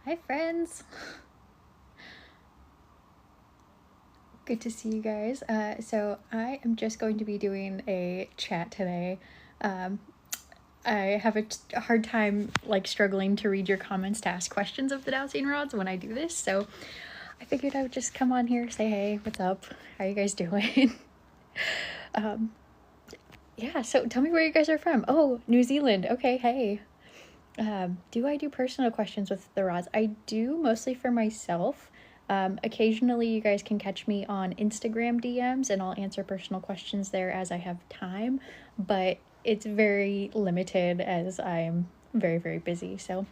Hi friends! Good to see you guys. So I am just going to be doing a chat today. Um, I have a hard time struggling to read your comments to ask questions of the dowsing rods when I do this, so I figured I would just come on here, say hey, what's up, how you guys doing? Yeah, so tell me where you guys are from. Oh, New Zealand. Okay, hey. Do I do personal questions with the rods? I do, mostly for myself. Occasionally, you guys can catch me on Instagram DMs and I'll answer personal questions there as I have time, but it's very limited as I'm very, very busy. So,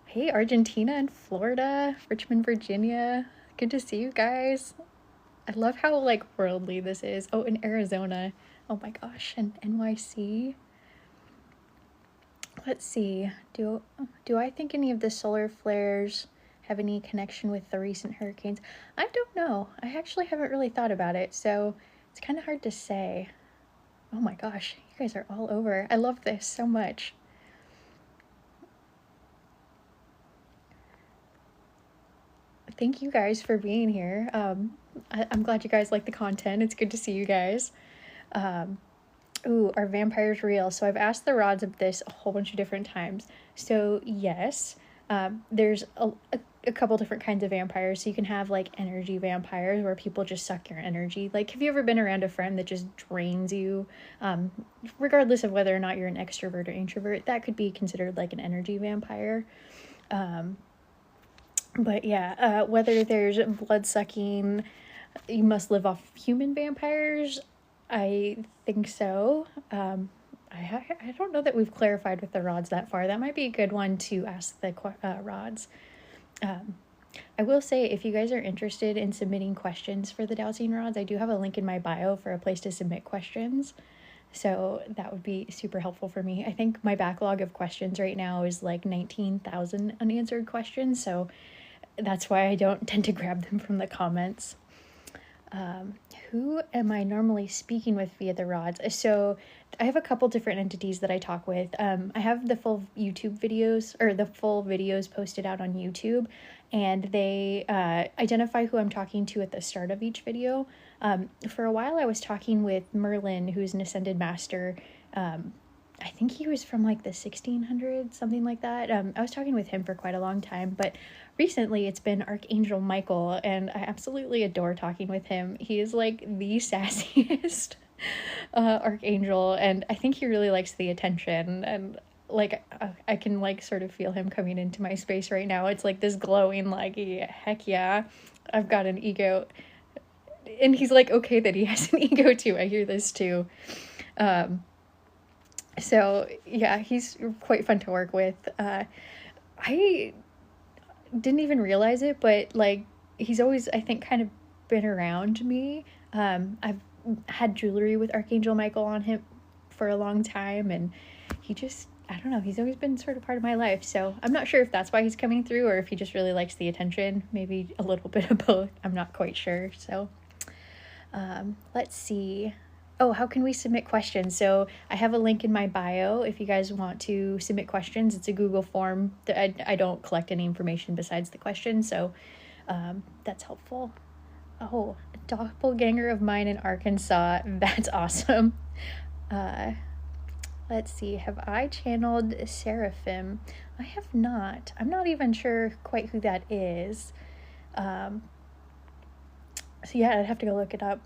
hey, Argentina and Florida, Richmond, Virginia. Good to see you guys. I love how worldly this is. Oh, in Arizona. Oh my gosh, and NYC. Let's see. Do I think any of the solar flares have any connection with the recent hurricanes? I don't know. I actually haven't really thought about it, so it's kind of hard to say. Oh my gosh, you guys are all over. I love this so much. Thank you guys for being here. I'm glad you guys like the content. It's good to see you guys. Ooh, are vampires real? So I've asked the rods of this a whole bunch of different times. So yes, there's a couple different kinds of vampires. So you can have energy vampires where people just suck your energy. Have you ever been around a friend that just drains you? Regardless of whether or not you're an extrovert or introvert, that could be considered like an energy vampire. But yeah, whether there's blood sucking, you must live off human vampires. I think so. I don't know that we've clarified with the rods that far. That might be a good one to ask the rods. I will say, if you guys are interested in submitting questions for the dowsing rods, I do have a link in my bio for a place to submit questions. So that would be super helpful for me. I think my backlog of questions right now is 19,000 unanswered questions. So that's why I don't tend to grab them from the comments. Who am I normally speaking with via the rods? So I have a couple different entities that I talk with. I have the full YouTube videos, or the full videos posted out on YouTube, and they identify who I'm talking to at the start of each video. For a while I was talking with Merlin, who's an ascended master. I think he was from the 1600s, something like that. I was talking with him for quite a long time, but recently it's been Archangel Michael, and I absolutely adore talking with him. He is the sassiest archangel, and I think he really likes the attention, and I can sort of feel him coming into my space right now. It's this glowing yeah, heck yeah, I've got an ego. And he's okay that he has an ego too. I hear this too. So yeah, he's quite fun to work with. I didn't even realize it, but he's always, I think, kind of been around me. I've had jewelry with Archangel Michael on him for a long time, and he just, I don't know, he's always been sort of part of my life. So I'm not sure if that's why he's coming through or if he just really likes the attention. Maybe a little bit of both. I'm not quite sure. So let's see. Oh, how can we submit questions? So I have a link in my bio if you guys want to submit questions. It's a Google form. I don't collect any information besides the question, so that's helpful. Oh, a doppelganger of mine in Arkansas. That's awesome. Let's see. Have I channeled Seraphim? I have not. I'm not even sure quite who that is. So yeah, I'd have to go look it up.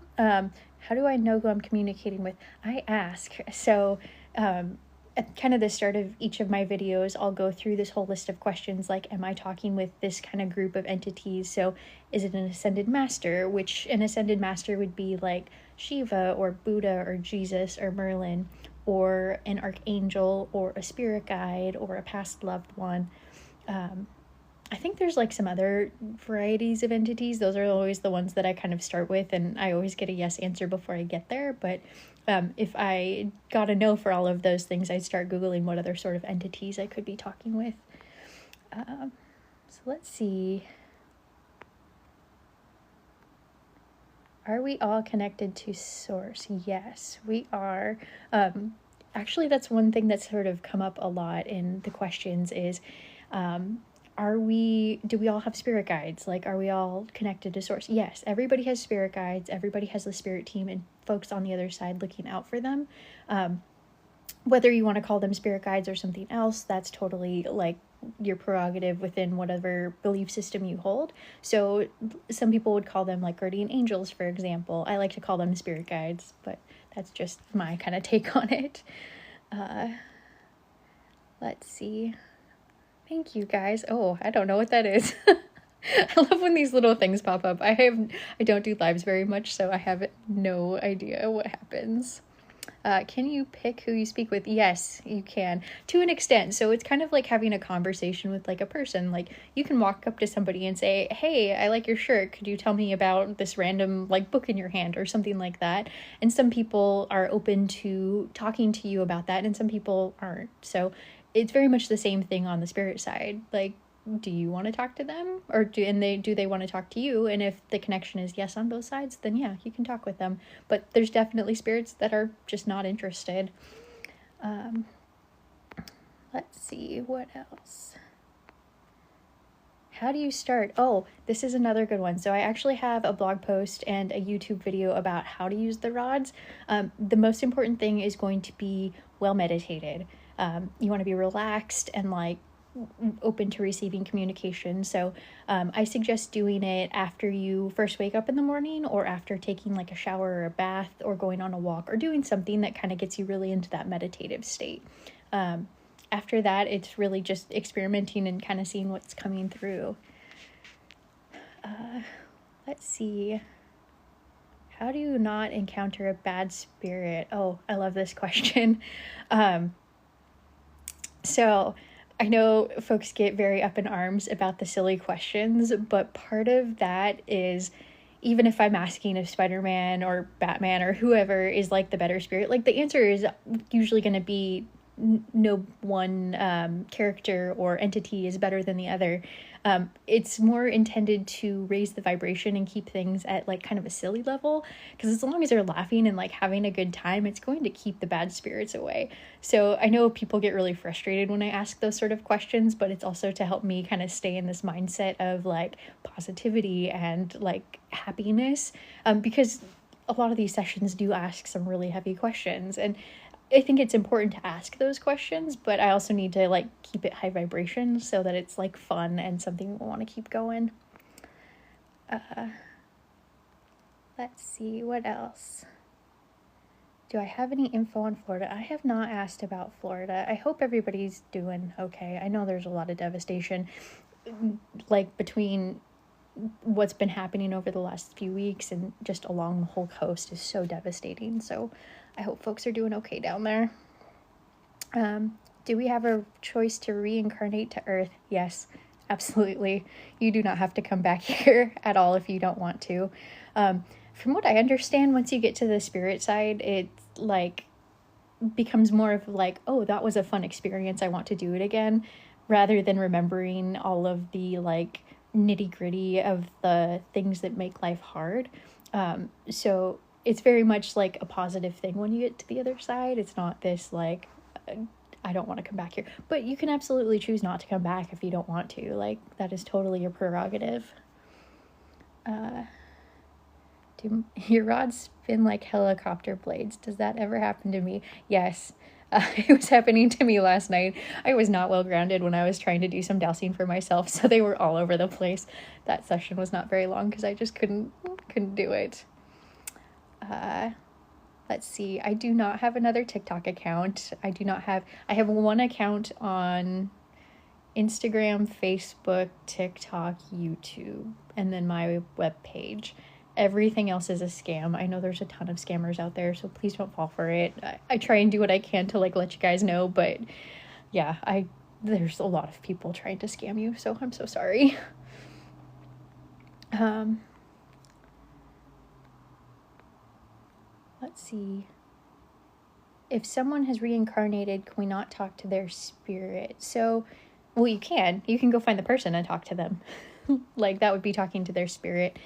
How do I know who I'm communicating with? I ask. So at kind of the start of each of my videos, I'll go through this whole list of questions am I talking with this kind of group of entities? So is it an ascended master, which an ascended master would be Shiva or Buddha or Jesus or Merlin, or an archangel or a spirit guide or a past loved one. I think there's some other varieties of entities. Those are always the ones that I kind of start with, and I always get a yes answer before I get there. But if I got a no for all of those things, I'd start Googling what other sort of entities I could be talking with. So let's see. Are we all connected to Source? Yes, we are. Actually, that's one thing that's sort of come up a lot in the questions is, do we all have spirit guides? Like, are we all connected to source? Yes, everybody has spirit guides. Everybody has the spirit team and folks on the other side looking out for them. Whether you want to call them spirit guides or something else, that's totally like your prerogative within whatever belief system you hold. So some people would call them like guardian angels, for example. I like to call them spirit guides, but that's just my kind of take on it. Let's see. Thank you, guys. Oh, I don't know what that is. I love when these little things pop up. I don't do lives very much, so I have no idea what happens. Can you pick who you speak with? Yes, you can, to an extent. So it's kind of like having a conversation with like a person. Like, you can walk up to somebody and say, hey, I like your shirt. Could you tell me about this random like book in your hand or something like that? And some people are open to talking to you about that, and some people aren't. So it's very much the same thing on the spirit side. Like, do you want to talk to them, or do they want to talk to you? And if the connection is yes on both sides, then yeah, you can talk with them. But there's definitely spirits that are just not interested. Let's see, what else? How do you start? Oh, this is another good one. So I actually have a blog post and a YouTube video about how to use the rods. The most important thing is going to be well meditated. You want to be relaxed and like open to receiving communication. So I suggest doing it after you first wake up in the morning, or after taking like a shower or a bath, or going on a walk, or doing something that kind of gets you really into that meditative state. After that, it's really just experimenting and kind of seeing what's coming through. Let's see. How do you not encounter a bad spirit? Oh, I love this question. So I know folks get very up in arms about the silly questions, but part of that is, even if I'm asking if Spider-Man or Batman or whoever is like the better spirit, like the answer is usually going to be no one character or entity is better than the other. It's more intended to raise the vibration and keep things at like kind of a silly level, because as long as they're laughing and like having a good time, it's going to keep the bad spirits away. So I know people get really frustrated when I ask those sort of questions, but it's also to help me kind of stay in this mindset of like positivity and like happiness, because a lot of these sessions do ask some really heavy questions, and I think it's important to ask those questions, but I also need to like keep it high vibration so that it's like fun and something we'll want to keep going. Let's see, what else? Do I have any info on Florida? I have not asked about Florida. I hope everybody's doing okay. I know there's a lot of devastation, like between what's been happening over the last few weeks and just along the whole coast is so devastating. So I hope folks are doing okay down there. Do we have a choice to reincarnate to Earth? Yes, absolutely. You do not have to come back here at all if you don't want to. From what I understand, once you get to the spirit side, it like becomes more of like, oh, that was a fun experience, I want to do it again, rather than remembering all of the like nitty gritty of the things that make life hard. So it's very much like a positive thing when you get to the other side. It's not this like, I don't want to come back here, but you can absolutely choose not to come back if you don't want to. Like, that is totally your prerogative. Do your rods spin like helicopter blades? Does that ever happen to me? Yes. It was happening to me last night. I was not well grounded when I was trying to do some dowsing for myself, so they were all over the place. That session was not very long because I just couldn't do it. Let's see. I do not have another TikTok account. I have one account on Instagram, Facebook, TikTok, YouTube, and then my webpage. Everything else is a scam. I know there's a ton of scammers out there, so please don't fall for it. I try and do what I can to like let you guys know, but yeah, there's a lot of people trying to scam you, so I'm so sorry. Let's see. If someone has reincarnated, can we not talk to their spirit? So, well, you can go find the person and talk to them. Like, that would be talking to their spirit.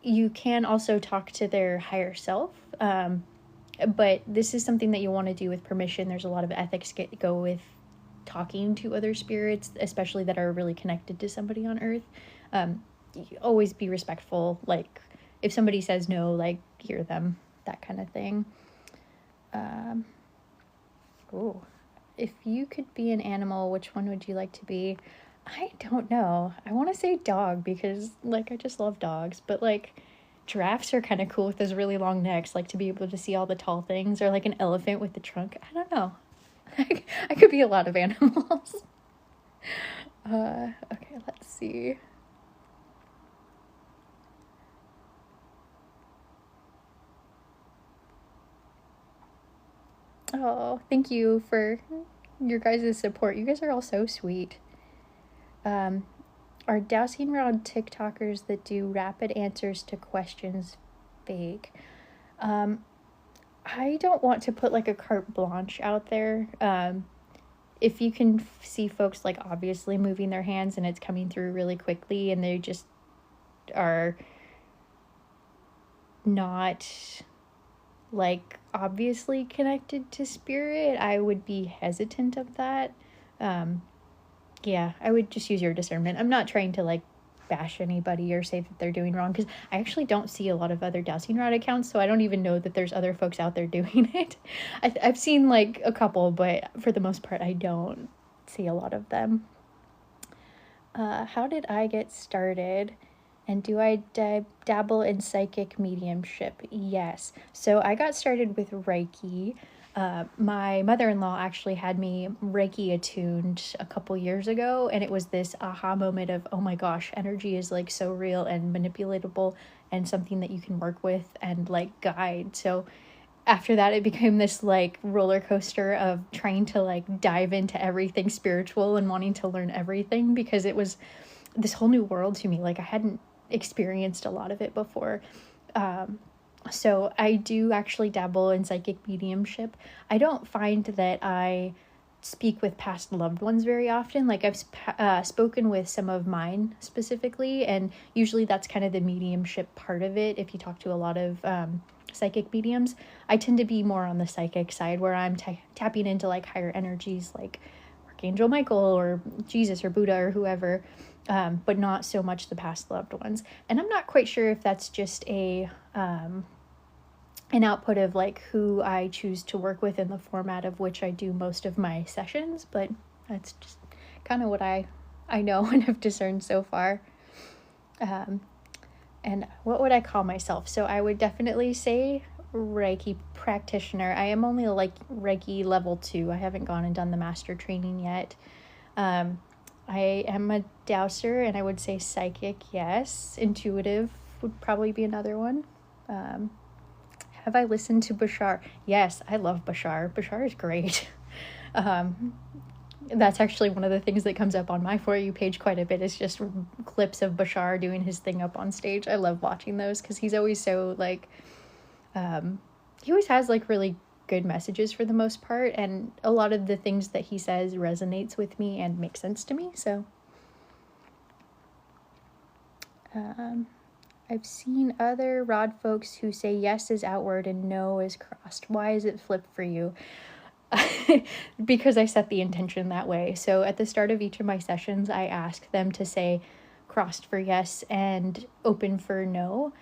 You can also talk to their higher self, but this is something that you want to do with permission. There's a lot of ethics go with talking to other spirits, especially that are really connected to somebody on Earth, always be respectful. Like, if somebody says no, like, hear them, that kind of thing. Oh, if you could be an animal, which one would you like to be? I don't know. I want to say dog because, like, I just love dogs. But, like, giraffes are kind of cool with those really long necks, like, to be able to see all the tall things, or, like, an elephant with the trunk. I don't know. I could be a lot of animals. Okay, let's see. Oh, thank you for your guys' support. You guys are all so sweet. Are dowsing rod TikTokers that do rapid answers to questions fake? I don't want to put like a carte blanche out there. If you can see folks like obviously moving their hands and it's coming through really quickly and they just are not like obviously connected to spirit, I would be hesitant of that. Yeah, I would just use your discernment. I'm not trying to like bash anybody or say that they're doing wrong, because I actually don't see a lot of other dowsing rod accounts, so I don't even know that there's other folks out there doing it. I've seen like a couple, but for the most part I don't see a lot of them. How did I get started? And do I dabble in psychic mediumship? Yes. So I got started with Reiki. My mother-in-law actually had me Reiki attuned a couple years ago, and it was this aha moment of, oh my gosh, energy is like so real and manipulatable and something that you can work with and like guide. So after that, it became this like roller coaster of trying to like dive into everything spiritual and wanting to learn everything, because it was this whole new world to me. Like, I hadn't experienced a lot of it before. So I do actually dabble in psychic mediumship. I don't find that I speak with past loved ones very often. Like, I've spoken with some of mine specifically, and usually that's kind of the mediumship part of it. If you talk to a lot of psychic mediums, I tend to be more on the psychic side, where I'm tapping into like higher energies like Archangel Michael or Jesus or Buddha or whoever, but not so much the past loved ones. And I'm not quite sure if that's just an output of like who I choose to work with in the format of which I do most of my sessions, but that's just kind of what I know and have discerned so far. And what would I call myself? So I would definitely say Reiki practitioner. I am only like Reiki level 2. I haven't gone and done the master training yet. I am a dowser, and I would say psychic, yes. Intuitive would probably be another one. Have I listened to Bashar? Yes, I love Bashar. Bashar is great. That's actually one of the things that comes up on my For You page quite a bit, is just clips of Bashar doing his thing up on stage. I love watching those because he's always so like, he always has like really good messages for the most part, and a lot of the things that he says resonates with me and makes sense to me. So I've seen other rod folks who say yes is outward and no is crossed. Why is it flipped for you? Because I set the intention that way. So at the start of each of my sessions, I ask them to say crossed for yes and open for no.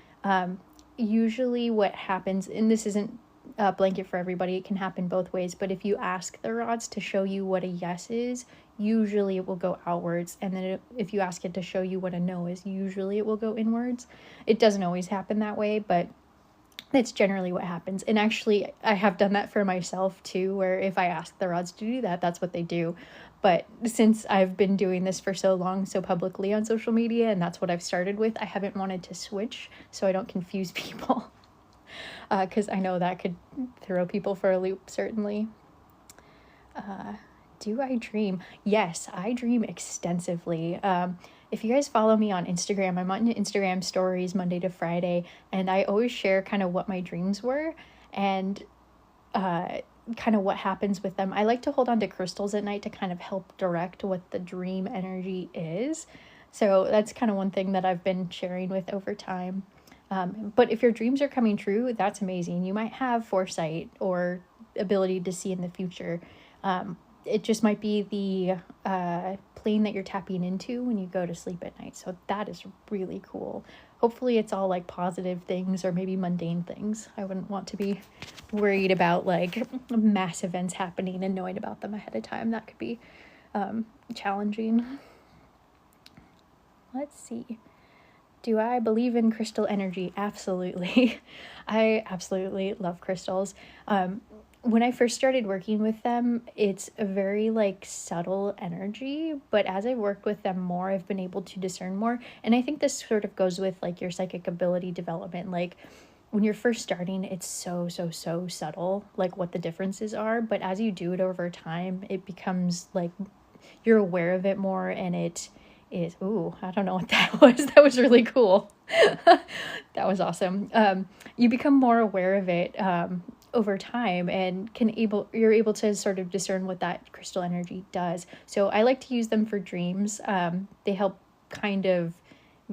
Usually what happens, and this isn't a blanket for everybody, it can happen both ways, but if you ask the rods to show you what a yes is, usually it will go outwards, and then if you ask it to show you what a no is, usually it will go inwards. It doesn't always happen that way, but that's generally what happens. And actually, I have done that for myself too, where if I ask the rods to do that, that's what they do. But since I've been doing this for so long, so publicly on social media, and that's what I've started with, I haven't wanted to switch so I don't confuse people. Because I know that could throw people for a loop, certainly. Do I dream? Yes, I dream extensively. If you guys follow me on Instagram, I'm on Instagram stories Monday to Friday, and I always share kind of what my dreams were and kind of what happens with them. I like to hold on to crystals at night to kind of help direct what the dream energy is. So that's kind of one thing that I've been sharing with over time. But if your dreams are coming true, that's amazing. You might have foresight or ability to see in the future. it just might be the plane that you're tapping into when you go to sleep at night. So that is really cool. Hopefully it's all like positive things or maybe mundane things. I wouldn't want to be worried about like mass events happening and knowing about them ahead of time. That could be challenging. Let's see. Do I believe in crystal energy? Absolutely. I absolutely love crystals. When I first started working with them, it's a very like subtle energy, but as I worked with them more, I've been able to discern more. And I think this sort of goes with like your psychic ability development. Like when you're first starting, it's so subtle, like what the differences are. But as you do it over time, it becomes like you're aware of it more, and it is, ooh, I don't know what that was. That was really cool. That was awesome. You become more aware of it over time, and you're able to sort of discern what that crystal energy does. So I like to use them for dreams. They help kind of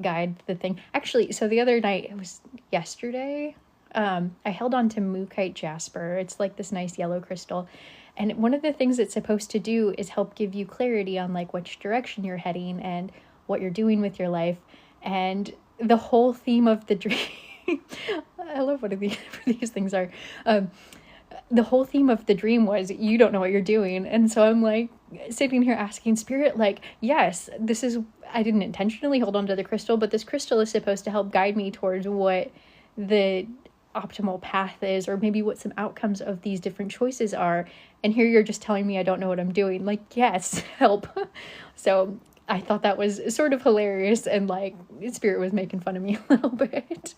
guide the thing. Actually, so the other night, it was yesterday, I held on to Mookite Jasper. It's like this nice yellow crystal. And one of the things it's supposed to do is help give you clarity on like which direction you're heading and what you're doing with your life. And the whole theme of the dream, I love what these things are. The whole theme of the dream was you don't know what you're doing. And so I'm like sitting here asking spirit, like, yes, I didn't intentionally hold on to the crystal, but this crystal is supposed to help guide me towards what the optimal path is, or maybe what some outcomes of these different choices are. And here you're just telling me I don't know what I'm doing. Like, yes, help. So I thought that was sort of hilarious, and like spirit was making fun of me a little bit.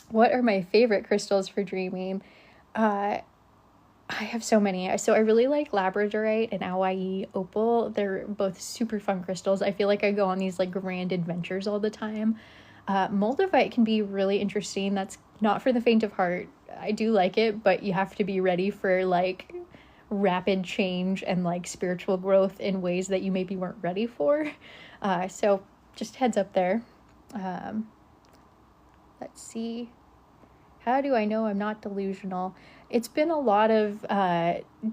What are my favorite crystals for dreaming? I have so many. So I really like labradorite and Hawaii opal. They're both super fun crystals. I feel like I go on these like grand adventures all the time. Moldavite can be really interesting. That's not for the faint of heart. I do like it, but you have to be ready for like rapid change and like spiritual growth in ways that you maybe weren't ready for. So just heads up there. Let's see. How do I know I'm not delusional? It's been a lot of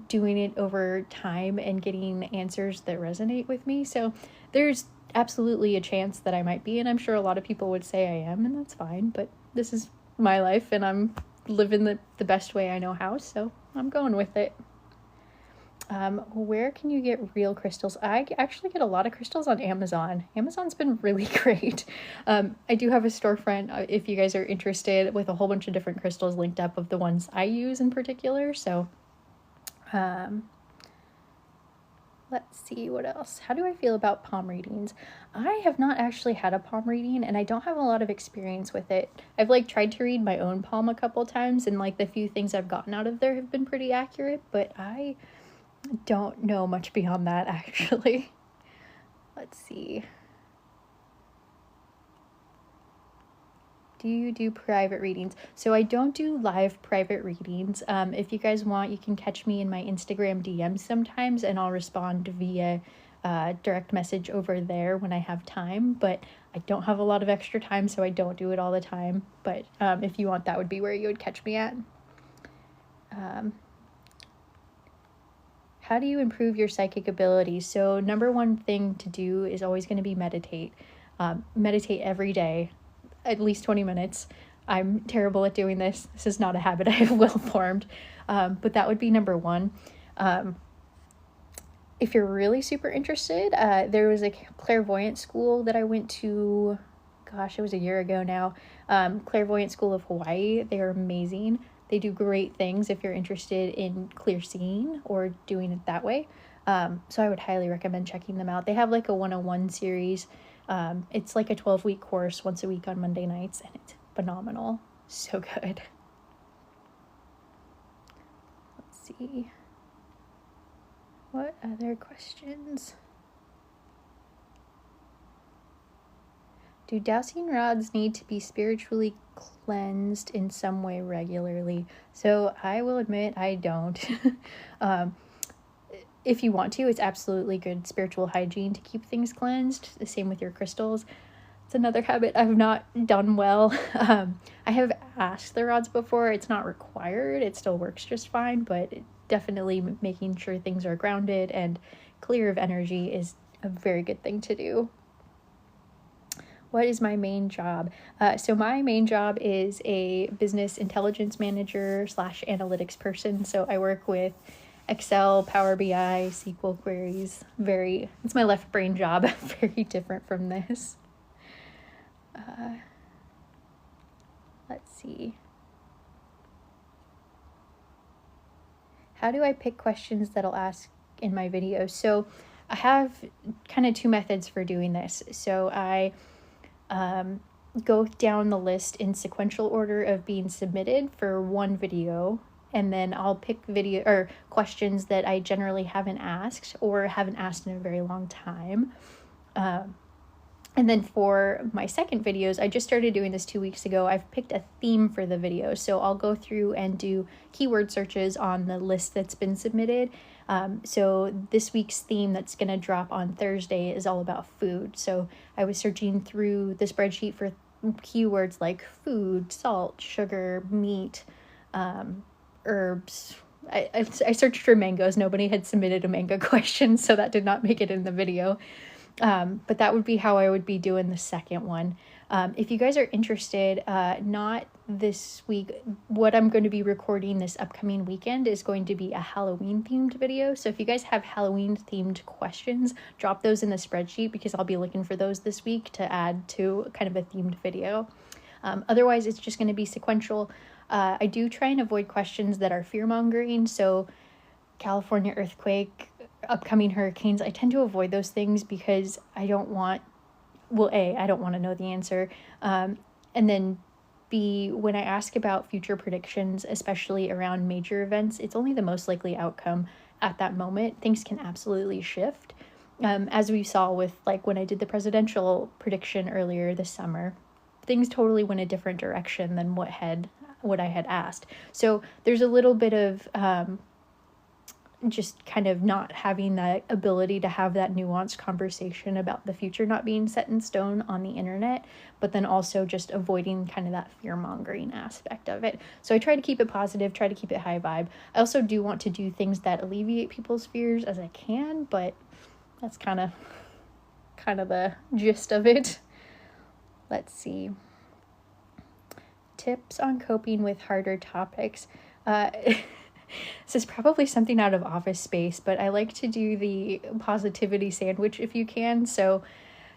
doing it over time and getting answers that resonate with me. So there's absolutely a chance that I might be, and I'm sure a lot of people would say I am, and that's fine. But this is my life, and I'm living the best way I know how, so I'm going with it. Where can you get real crystals? I actually get a lot of crystals on Amazon. Amazon's been really great. I do have a storefront, if you guys are interested, with a whole bunch of different crystals linked up of the ones I use in particular. So, let's see what else. How do I feel about palm readings? I have not actually had a palm reading, and I don't have a lot of experience with it. I've like tried to read my own palm a couple times, and like the few things I've gotten out of there have been pretty accurate, but I don't know much beyond that, actually. Let's see. Do you do private readings? So I don't do live private readings. If you guys want, you can catch me in my Instagram DMs sometimes, and I'll respond via direct message over there when I have time. But I don't have a lot of extra time, so I don't do it all the time. But if you want, that would be where you would catch me at. How do you improve your psychic abilities? So number one thing to do is always going to be meditate. Meditate every day, at least 20 minutes. I'm terrible at doing this. This is not a habit I have well formed, but that would be number one. If you're really super interested, there was a clairvoyant school that I went to, gosh, it was a year ago now. Clairvoyant School of Hawaii. They are amazing. They do great things if you're interested in clear seeing or doing it that way. So I would highly recommend checking them out. They have like a 101 series. It's like a 12-week course once a week on Monday nights, and it's phenomenal. So good. Let's see. What other questions? Do dowsing rods need to be spiritually cleansed in some way regularly? So I will admit I don't. If you want to, it's absolutely good spiritual hygiene to keep things cleansed. The same with your crystals. It's another habit I've not done well. I have asked the rods before. It's not required. It still works just fine, but definitely making sure things are grounded and clear of energy is a very good thing to do. What is my main job? So my main job is a business intelligence manager / analytics person. So I work with Excel, Power BI, SQL queries. It's my left brain job. Very different from this. Let's see. How do I pick questions that I'll ask in my videos? So I have kind of two methods for doing this. So I go down the list in sequential order of being submitted for one video, and then I'll pick video or questions that I generally haven't asked or haven't asked in a very long time. And then for my second videos, I just started doing this 2 weeks ago. I've picked a theme for the video. So I'll go through and do keyword searches on the list that's been submitted. So this week's theme that's going to drop on Thursday is all about food. So I was searching through the spreadsheet for keywords like food, salt, sugar, meat, herbs. I searched for mangoes. Nobody had submitted a mango question, so that did not make it in the video. But that would be how I would be doing the second one. If you guys are interested, not this week, what I'm going to be recording this upcoming weekend is going to be a Halloween themed video. So if you guys have Halloween themed questions, drop those in the spreadsheet because I'll be looking for those this week to add to kind of a themed video. Otherwise, it's just going to be sequential. I do try and avoid questions that are fear-mongering. So California earthquake, upcoming hurricanes, I tend to avoid those things because I don't want, I don't want to know the answer. And then B, when I ask about future predictions, especially around major events, it's only the most likely outcome at that moment. Things can absolutely shift. As we saw with like when I did the presidential prediction earlier this summer, things totally went a different direction than what I had asked. So there's a little bit of just kind of not having that ability to have that nuanced conversation about the future not being set in stone on the internet, but then also just avoiding kind of that fear-mongering aspect of it. So I try to keep it positive, try to keep it high vibe. I also do want to do things that alleviate people's fears as I can, but that's kind of the gist of it. Let's see. Tips on coping with harder topics. This is probably something out of Office Space, but I like to do the positivity sandwich if you can. So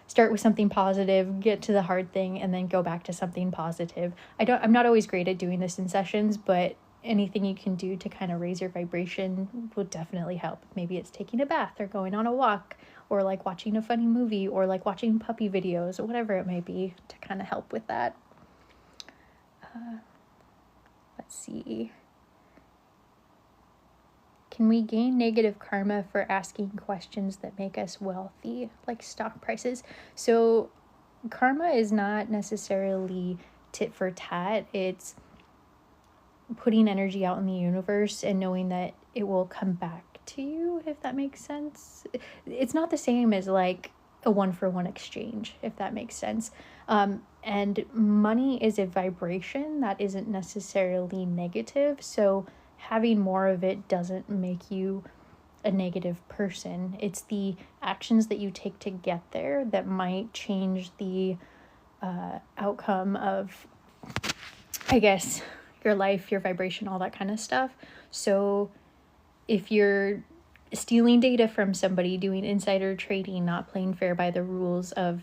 start with something positive, get to the hard thing, and then go back to something positive. I'm not always great at doing this in sessions, but anything you can do to kind of raise your vibration will definitely help. Maybe it's taking a bath or going on a walk or like watching a funny movie or like watching puppy videos or whatever it may be to kind of help with that. Let's see. Can we gain negative karma for asking questions that make us wealthy, like stock prices? So karma is not necessarily tit for tat. It's putting energy out in the universe and knowing that it will come back to you, if that makes sense. It's not the same as like a 1-for-1 exchange, if that makes sense. And money is a vibration that isn't necessarily negative. So having more of it doesn't make you a negative person. It's the actions that you take to get there that might change the outcome of, I guess, your life, your vibration, all that kind of stuff. So if you're stealing data from somebody, doing insider trading, not playing fair by the rules of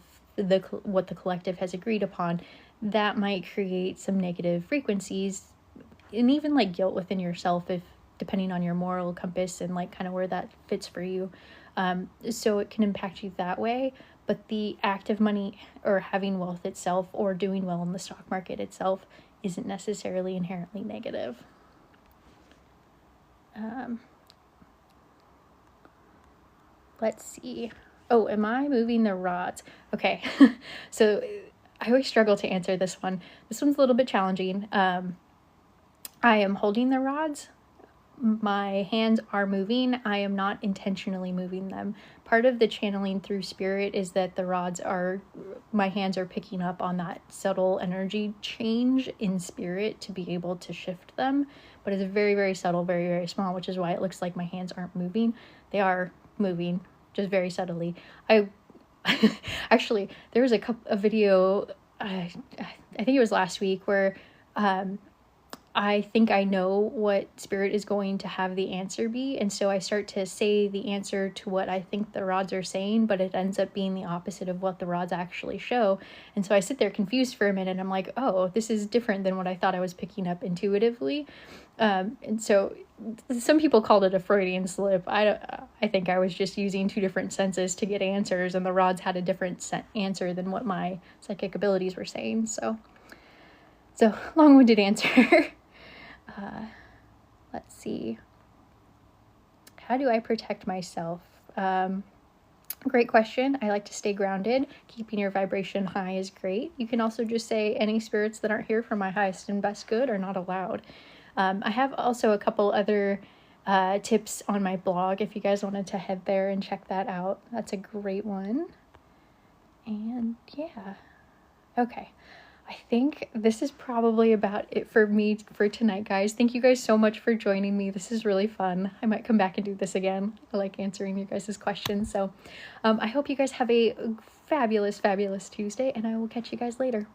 what the collective has agreed upon, that might create some negative frequencies and even like guilt within yourself, if depending on your moral compass and like kind of where that fits for you. So it can impact you that way, but the act of money or having wealth itself or doing well in the stock market itself isn't necessarily inherently negative. Let's see. Oh, am I moving the rods? Okay. So I always struggle to answer this one. This one's a little bit challenging. I am holding the rods. my hands are moving, I am not intentionally moving them. Part of the channeling through spirit is that my hands are picking up on that subtle energy change in spirit to be able to shift them. But it's very, very subtle, very, very small, which is why it looks like my hands aren't moving. They are moving, just very subtly. Actually, there was a video, I think it was last week, where I think I know what spirit is going to have the answer be, and so I start to say the answer to what I think the rods are saying, but it ends up being the opposite of what the rods actually show. And so I sit there confused for a minute, and I'm like, oh, this is different than what I thought I was picking up intuitively. And so some people called it a Freudian slip. I think I was just using two different senses to get answers, and the rods had a different answer than what my psychic abilities were saying. So long-winded answer. Let's see. How do I protect myself? Great question. I like to stay grounded. Keeping your vibration high is great. You can also just say any spirits that aren't here for my highest and best good are not allowed. I have also a couple other tips on my blog if you guys wanted to head there and check that out. That's a great one. And yeah. Okay. I think this is probably about it for me for tonight, guys. Thank you guys so much for joining me. This is really fun. I might come back and do this again. I like answering your guys' questions. So I hope you guys have a fabulous, fabulous Tuesday, and I will catch you guys later.